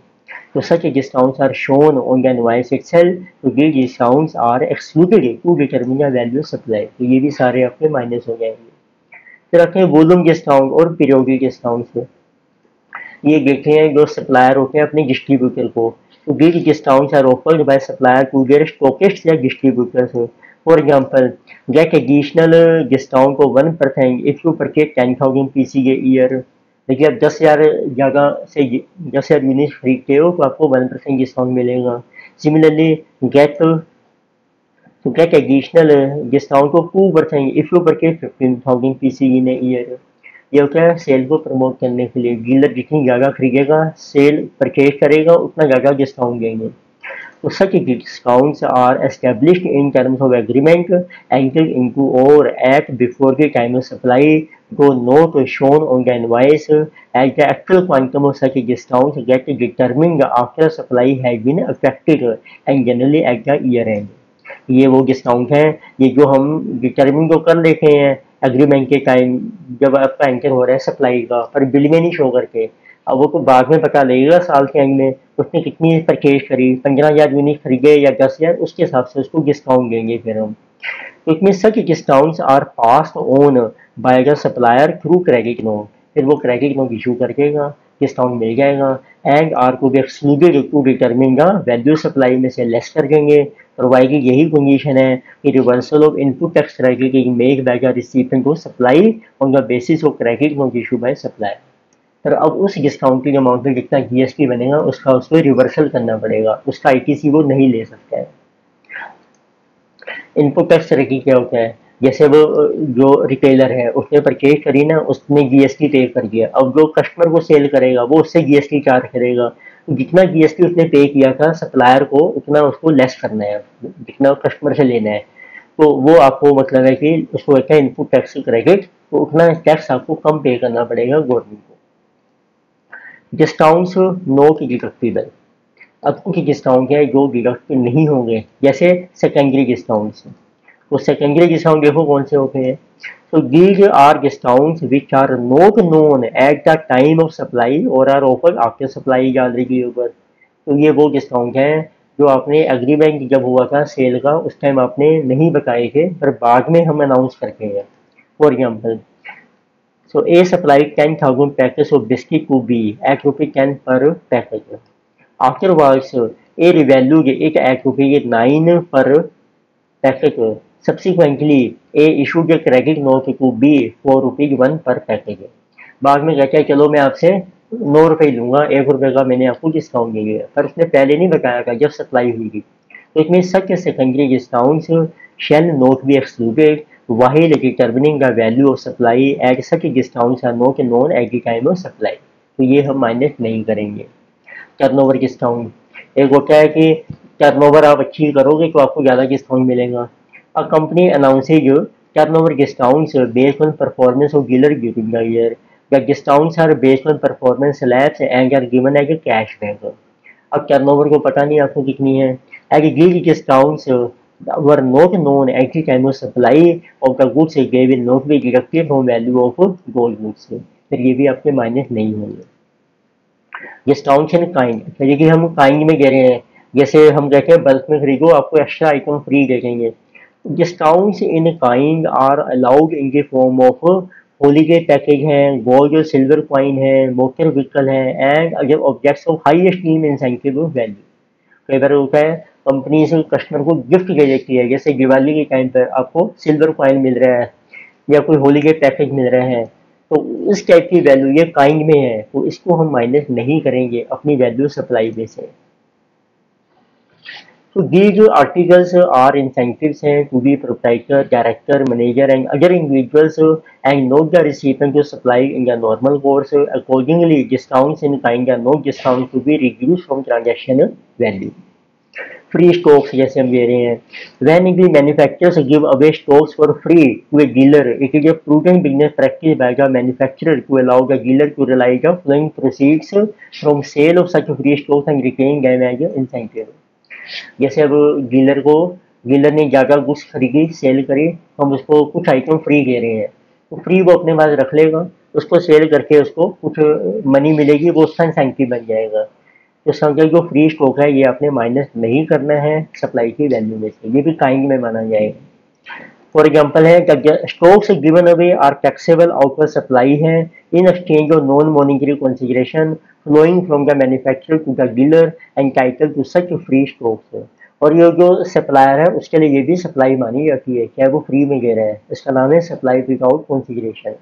So such discounts are shown on the invoice itself. तो ये discounts are excluded to determine the value supply. तो ये भी सारे आपके minus हो जाएंगे। फिर आते हैं वॉल्यूम डिस्काउंट और पीरियोडिक डिस्काउंट। ये देखते हैं जो सप्लायर होते हैं अपने डिस्ट्रीब्यूटर को, तो these discounts are offered by supplier to their stockists या distributors. For example, get additional discount of 1% if you purchase 10,000 PC a year. देखिए आप 10,000 जगह से 10,000 यूनिट खरीदते हो तो आपको 1% डिस्काउंट मिलेगा। Similarly get additional discount of 2% if you purchase 15,000 PC in a year. ये होता है सेल को प्रमोट करने के लिए, डीलर जितनी ज़्यादा खरीदेगा सेल परचेज करेगा उतना ज़्यादा डिस्काउंट देंगे। तो such discounts are established in terms of agreement entered into or at before the time of supply though not shown on the invoice, as the actual quantum of such discounts get determined after supply has been affected and generally at the year end. ये वो discount है, ये जो हम determine तो कर लेते हैं एग्रीमेंट के टाइम जब आपका एंटर हो रहा है सप्लाई का, पर बिल में नहीं शो करके। अब वो तो बाद में पता लगेगा साल के एंड में उसने कितनी परचेज करी, 15,000 यूनिट खरीदे या 10,000, उसके हिसाब से उसको डिस्काउंट देंगे फिर हम। तो it mean such discounts are passed on by the supplier through credit note, फिर वो क्रेडिट नोट इशू करकेगा, डिस्काउंट मिल जाएगा, and are to be excluded to determine the value supply में से लेस कर देंगे, प्रोवाइडेड यही कंडीशन है कि reversal of input tax credit is made by the recipient to supply on the basis of credit note issue by supplier. पर अब उस डिस्काउंटिंग अमाउंट में जितना जीएसटी बनेगा उसका उसको रिवर्सल करना पड़ेगा, उसका आईटीसी वो नहीं ले सकता है। इनपुट टैक्स तरक्की क्या होता है, जैसे वो जो रिटेलर है उसने परचेज करी ना, उसने जीएसटी पे कर दिया, अब जो कस्टमर को सेल करेगा वो उससे जीएसटी चार्ज करेगा, तो जितना जीएसटी उसने पे किया था सप्लायर को उतना उसको लेस करना है, जितना कस्टमर से लेना है। तो वो आपको मतलब है कि उसको कहते हैं इनपुट टैक्स क्रेडिट, तो उतना टैक्स आपको कम पे करना पड़ेगा गवर्नमेंट को। डिस्काउंट्स नॉट डिडक्टिबल, अब कुछ डिस्काउंट है जो डिडक्ट नहीं होंगे, जैसे सेकेंडरी डिस्काउंट्स। तो सेकेंडरी डिस्काउंट देखो कौन से होते हैं, तो these are discounts which are not known at the time of supply और are offered after supply gallery के ऊपर। तो ये वो डिस्काउंट है जो आपने एग्रीमेंट जब हुआ था सेल का उस टाइम आपने नहीं बताए थे, पर बाद में हम अनाउंस करते हैं। For example, so A supplied 10,000 packets of biscuit to B at ₹10 per package. Afterwards, A revalued it at ₹9 per package. Subsequently, A issued a credit note to B for ₹1 per package. बाद में कहता है चलो मैं आपसे 9 रुपये लूंगा, 1 रुपये का मैंने आपको डिस्काउंट दे दिया, पर उसने पहले नहीं बताया था जब सप्लाई हुई थी। तो इसमें such secondary discounts shall not be excluded while determining the value of supply at such discounts are not known at the time of supply। तो ये हम माइनस नहीं करेंगे। टर्नओवर डिस्काउंट, एक होता है कि टर्नओवर आप अच्छी करोगे तो आपको ज़्यादा डिस्काउंट मिलेगा। A company announces turnover discounts based on performance of dealer during the year, the discounts are based on performance slabs and are given as a cash back. अब टर्नओवर को पता नहीं आपको कितनी है, as these discounts were not known at the time of supply of the goods, they will not be deducted from value of gold goods। फिर ये भी आपके माइनस नहीं होंगे। डिस्काउंट इन काइंड, देखिए हम काइंड में दे रहे हैं, जैसे हम कहते हैं बल्क में खरीदो आपको एक्स्ट्रा आइटम फ्री दे देंगे। Discounts in kind are allowed in the form of holiday package हैं, गोल्ड और सिल्वर कॉइन है, मोटर व्हीकल है, and other objects of high esteem incentive value. कई बार होता है कंपनी से कस्टमर को गिफ्ट दे देती है, जैसे दिवाली के टाइम पर आपको सिल्वर कॉइन मिल रहा है या कोई होली के पैकेज मिल रहे हैं, तो इस टाइप की वैल्यू ये काइंड में है, तो इसको हम माइनस नहीं करेंगे अपनी वैल्यू सप्लाई में से। तो दीज आर्टिकल्स आर इंसेंटिव्स हैं to be proprietor, director, manager and other individuals and not the recipient to supply in the normal course. Accordingly discounts in kind are not discount to be reduce from transaction value. Free stocks जैसे हम दे रहे हैं, when the manufacturers give away stocks for free to a dealer, it is a prudent business practice by the manufacturer to allow the dealer to realize the flowing proceeds from sale of such free stocks and retain them as incentive. जैसे अब dealer ने ज़्यादा goods खरीदी cell करी, हम उसको कुछ item free दे रहे हैं, तो फ्री वो अपने पास रख लेगा, उसको सेल करके उसको कुछ मनी मिलेगी, वो उसका इंसेंटिव बन जाएगा। तो समझो जो फ्री स्टॉक है ये आपने माइनस नहीं करना है सप्लाई की वैल्यू में से, ये भी काइंड में माना जाएगा। फॉर एग्जाम्पल है stocks given away are taxable out of supply है in exchange of non monetary consideration flowing from the manufacturer to the dealer entitled to such free stocks. और ये जो सप्लायर है उसके लिए ये भी सप्लाई मानी जाती है, चाहे वो फ्री में दे रहा है, इसका नाम है supply without consideration.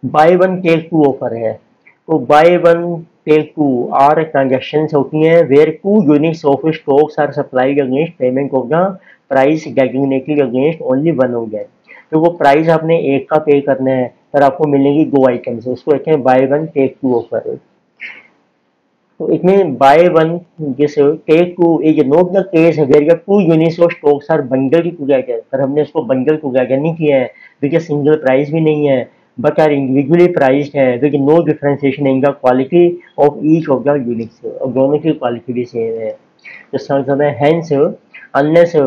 Buy one take two offer है, तो buy one take two are transaction होती हैं where 2 units of stocks are supplied against payment of the price designated against only one of them. तो वो price आपने एक का पे करना है पर आपको मिलेगी 2 आइटम्स, उसको कहते हैं buy one take two offer. So it means buy one, this take two is not the case where your two units of stocks are bundled together. पर हमने उसको bundle together नहीं किया है, because single price भी नहीं है, but are individually priced है, with no differentiation in the quality of each of the units. और दोनों की quality भी same है. तो इसका मतलब है hence unless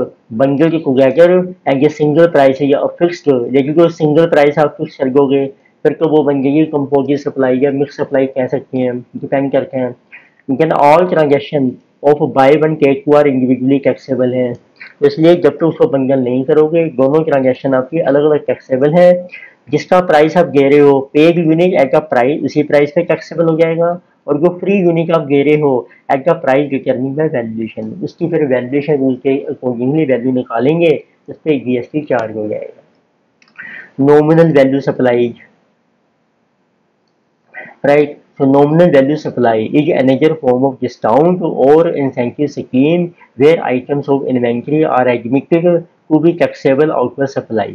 bundled together and ये single price है या fixed, लेकिन जो single price आप fix कर दोगे फिर तो वो बन जाएगी कंपोजिट सप्लाई या मिक्स सप्लाई कह सकते हैं, डिपेंड करते हैं. लेकिन all transaction of buy one take two are individually taxable है, तो इसलिए जब तक उसको बंडल नहीं करोगे दोनों ट्रांजेक्शन आपकी अलग अलग टैक्सेबल है. जिसका प्राइस आप दे रहे हो paid unit eight a price, उसी प्राइस पे टैक्सेबल हो जाएगा, और जो फ्री यूनिट आप दे रहे हो at a price determine by valuation, उसकी फिर वैल्यूएशन रूल के अकॉर्डिंगली वैल्यू निकालेंगे, उस पर जीएसटी चार्ज हो जाएगा. Nominal value supply, right? So nominal value supply is another form of discount or incentive scheme where items of inventory are admitted to be taxable out of supply.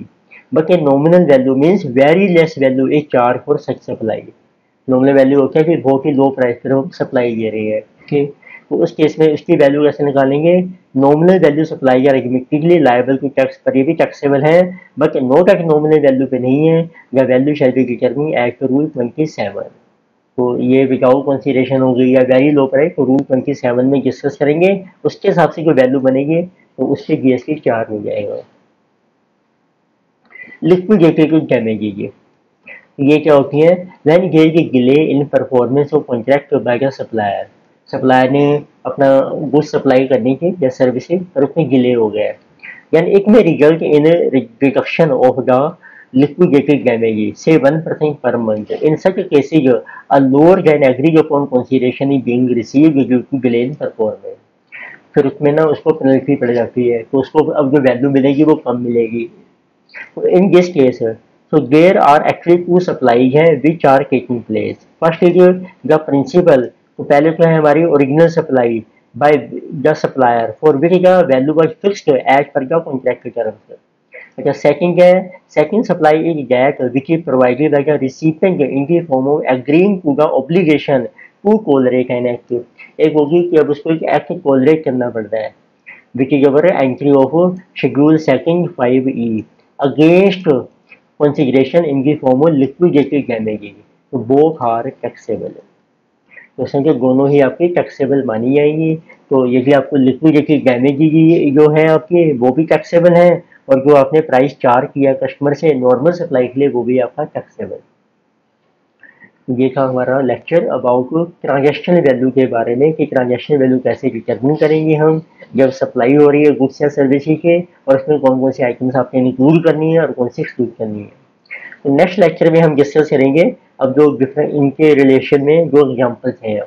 But a nominal value means very less value is charged for such supply. Nominal value होता है कि बहुत ही लो price पर हम supply दे रही है. Okay? तो उस केस में उसकी वैल्यू कैसे निकालेंगे? नॉमिनल वैल्यू सप्लाई या एडमिटेडली लायबल टू टैक्स, पर ये भी टैक्सेबल है, but not at nominal value पे नहीं है. The value shall be determined at rule 27. तो ये विदाउट कंसीडरेशन हो गई या वेरी लो प्राइस, तो रूल 27 में डिस्कस करेंगे, उसके हिसाब से जो वैल्यू बनेगी तो उससे जीएसटी चार्ज हो जाएगा. लिक्विडेटेड डैमेज, ये क्या होती है? When there is delay in performance of contract by the supplier, supplier ने अपना गुड्स सप्लाई करनी थी या सर्विसेज पर उसमें डिले हो गया, यानी इट में result in reduction of the liquidated damages, say 1% per month. In such cases, a lower than agreed upon consideration is being received due to delay in performance. फिर उसमें ना उसको पेनल्टी पड़ जाती है, तो उसको अब जो वैल्यू मिलेगी वो कम मिलेगी. तो in this case so there are actually two supplies हैं which are taking place. First is the principal, तो पहले तो है हमारी original supply by the supplier for which the value was fixed as per the contract terms. अच्छा, second है, second supply is that which is provided by the recipient in the form of agreeing to the obligation to tolerate an act. एक होगी कि अब उसको एक act कोलरेट करना पड़ता है, which is our entry of schedule second 5E against consideration in the form of liquidated damages. तो बोथ आर टैक्सेबल, तो समझो दोनों ही आपकी टैक्सेबल मानी जाएंगी. तो यदि आपको लिक्विडेटेड डैमेजेस जो है आपके वो भी टैक्सेबल है, और जो आपने प्राइस चार्ज किया कस्टमर से नॉर्मल सप्लाई के लिए वो भी आपका टैक्सेबल. ये था हमारा लेक्चर अबाउट ट्रांजैक्शन वैल्यू के बारे में, कि ट्रांजैक्शन वैल्यू कैसे डिटरमिन करेंगे हम जब सप्लाई हो रही है गुड्स या सर्विसेज के, और उसमें कौन कौन सी आइटम्स आपने इंक्लूड करनी है और कौन सी एक्सक्लूड करनी है. तो नेक्स्ट लेक्चर में हम डिस्कस करेंगे अब जो डिफरेंट इनके रिलेशन में जो एग्जाम्पल्स हैं.